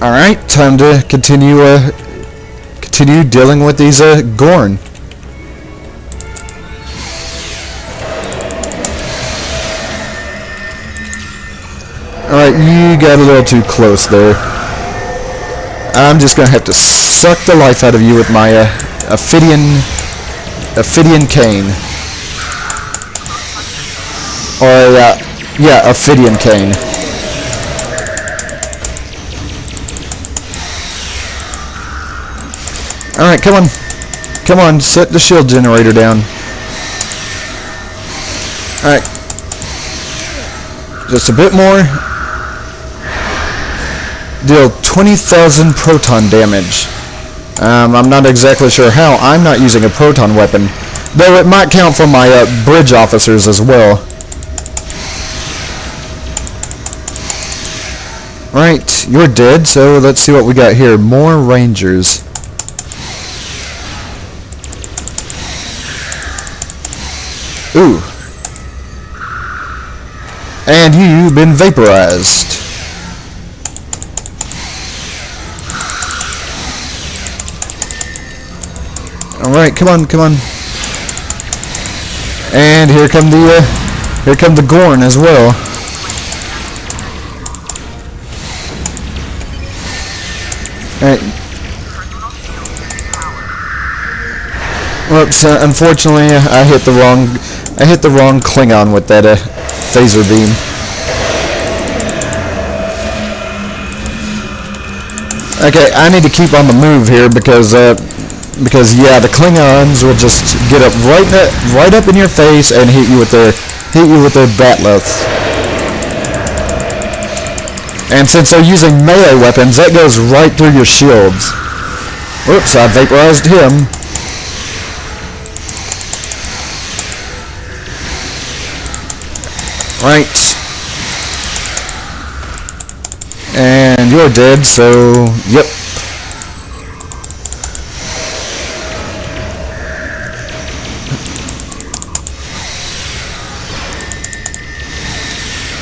Alright, time to continue dealing with these Gorn. Alright, you got a little too close there. I'm just gonna have to suck the life out of you with my Ophidian cane. Or yeah, Ophidian cane. Alright, come on. Come on, set the shield generator down. Alright. Just a bit more. Deal 20,000 proton damage. I'm not exactly sure how. I'm not using a proton weapon. Though it might count for my bridge officers as well. Right, you're dead, so let's see what we got here. More Rangers. Ooh. And you've been vaporized. Alright, come on, come on. And here come the Gorn as well. Alright. Whoops, unfortunately I hit the wrong Klingon with that phaser beam. Okay, I need to keep on the move here because yeah, the Klingons will just get up right up in your face and hit you with their batleths. And since they're using melee weapons, that goes right through your shields. Whoops, I vaporized him. Right. And you're dead, so yep.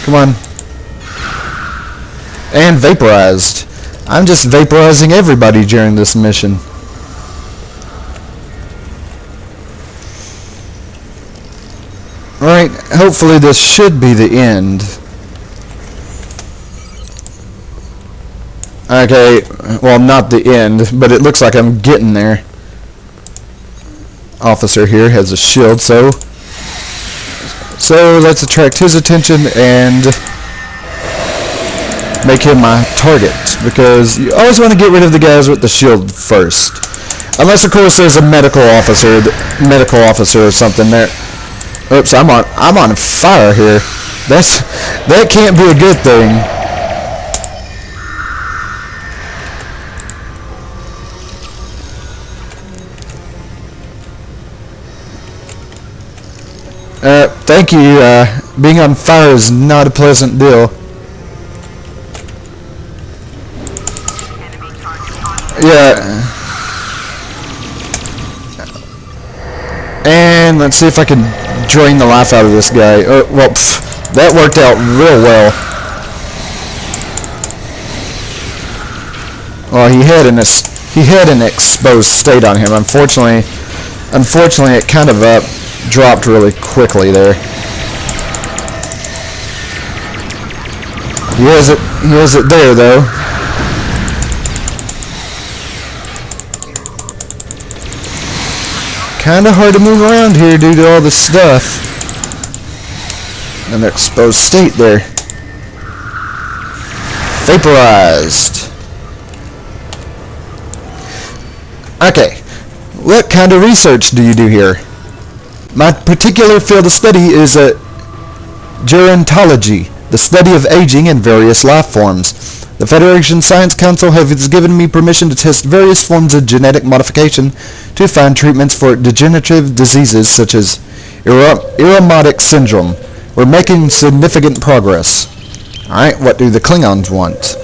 Come on. And vaporized. I'm just vaporizing everybody during this mission. Alright, hopefully this should be the end. Okay, well, not the end, but it looks like I'm getting there. Officer here has a shield, so let's attract his attention and make him my target, because you always want to get rid of the guys with the shield first. Unless, of course, there's a medical officer or something there. Oops, I'm on fire here. That can't be a good thing. Thank you. Being on fire is not a pleasant deal. Yeah. And let's see if I can drain the life out of this guy. Well, that worked out real well. Well, he had an exposed state on him. Unfortunately, it kind of dropped really quickly there. He has it there though. Kinda hard to move around here due to all the stuff. An exposed state there. Vaporized. Okay. What kind of research do you do here? My particular field of study is gerontology, the study of aging and various life forms. The Federation Science Council has given me permission to test various forms of genetic modification to find treatments for degenerative diseases such as Ironic syndrome. We're making significant progress. Alright, what do the Klingons want?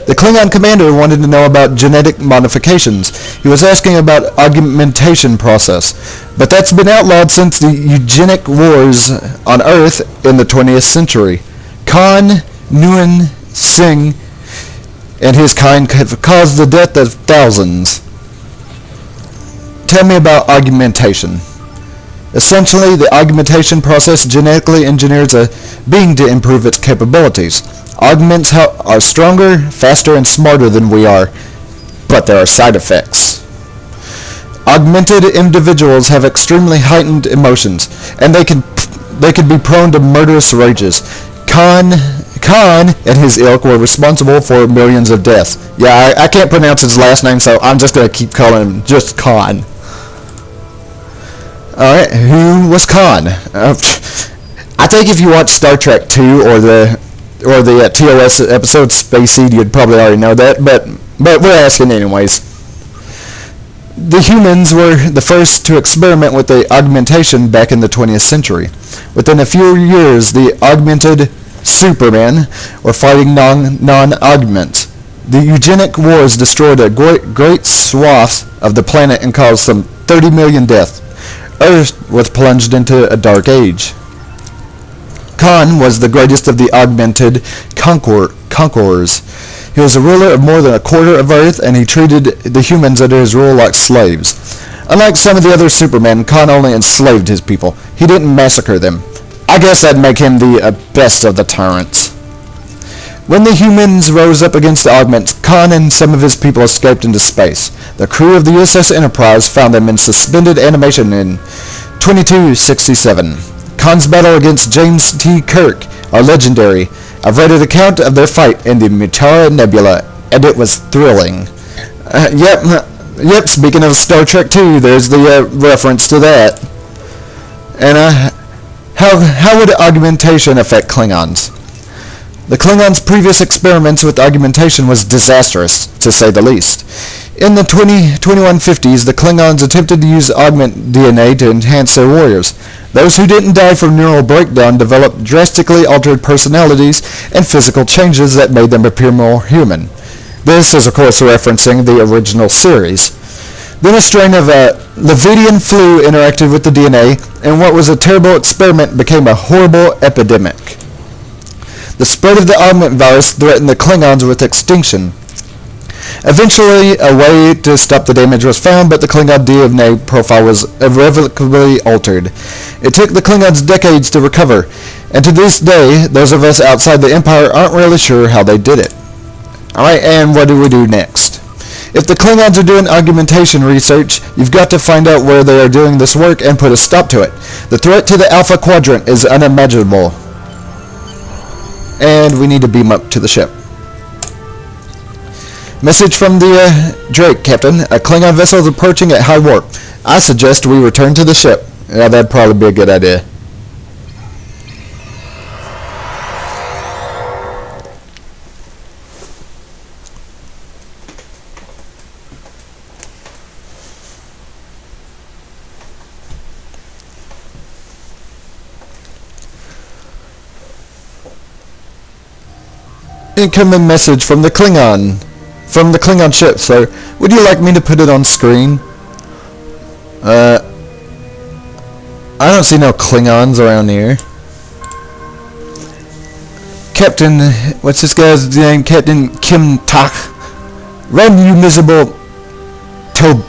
The Klingon commander wanted to know about genetic modifications. He was asking about augmentation process, but that's been outlawed since the eugenic wars on Earth in the 20th century. Khan Nguyen Singh and his kind have caused the death of thousands. Tell me about augmentation. Essentially, the augmentation process genetically engineers a being to improve its capabilities. Augments are stronger, faster, and smarter than we are, but there are side effects. Augmented individuals have extremely heightened emotions, and they can be prone to murderous rages. Khan and his ilk were responsible for millions of deaths. Yeah, I can't pronounce his last name, so I'm just going to keep calling him just Khan. Alright, who was Khan? I think if you watch Star Trek 2 or the TOS episode Space Seed, you'd probably already know that, but we're asking anyways. The humans were the first to experiment with the augmentation back in the 20th century. Within a few years, the augmented Supermen were fighting non-augments. The eugenic wars destroyed a great swath of the planet and caused some 30 million deaths. Earth was plunged into a dark age. Khan was the greatest of the augmented conquerors. He was a ruler of more than a quarter of Earth, and he treated the humans under his rule like slaves. Unlike some of the other Supermen, Khan only enslaved his people. He didn't massacre them. I guess that'd make him the best of the tyrants. When the humans rose up against the augments, Khan and some of his people escaped into space. The crew of the USS Enterprise found them in suspended animation in 2267. Khan's battle against James T. Kirk are legendary. I've read an account of their fight in the Mutara Nebula, and it was thrilling. Yep, speaking of Star Trek 2, there's the reference to that. And how would augmentation affect Klingons? The Klingons' previous experiments with augmentation was disastrous, to say the least. In the 2150s, the Klingons attempted to use augment DNA to enhance their warriors. Those who didn't die from neural breakdown developed drastically altered personalities and physical changes that made them appear more human. This is, of course, referencing the original series. Then a strain of Levidian flu interacted with the DNA, and what was a terrible experiment became a horrible epidemic. The spread of the augment virus threatened the Klingons with extinction. Eventually, a way to stop the damage was found, but the Klingon DNA profile was irrevocably altered. It took the Klingons decades to recover, and to this day, those of us outside the Empire aren't really sure how they did it. Alright, and what do we do next? If the Klingons are doing augmentation research, you've got to find out where they are doing this work and put a stop to it. The threat to the Alpha Quadrant is unimaginable. And we need to beam up to the ship. Message from the Drake, Captain. A Klingon vessel is approaching at high warp. I suggest we return to the ship. Yeah, that'd probably be a good idea. Incoming message from the Klingon. From the Klingon ship, sir. Would you like me to put it on screen? I don't see no Klingons around here. Captain, what's this guy's name? Captain Kim Tak. Run, you miserable Tobal.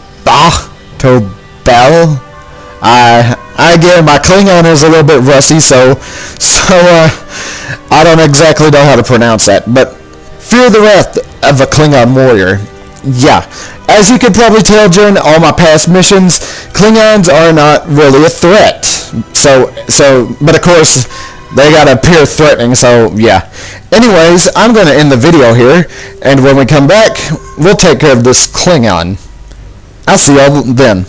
I get it, my Klingon is a little bit rusty, so I don't exactly know how to pronounce that, but fear the wrath of a Klingon warrior. Yeah, as you could probably tell during all my past missions, Klingons are not really a threat. But of course, they gotta appear threatening, so yeah. Anyways, I'm gonna end the video here, and when we come back, we'll take care of this Klingon. I'll see y'all then.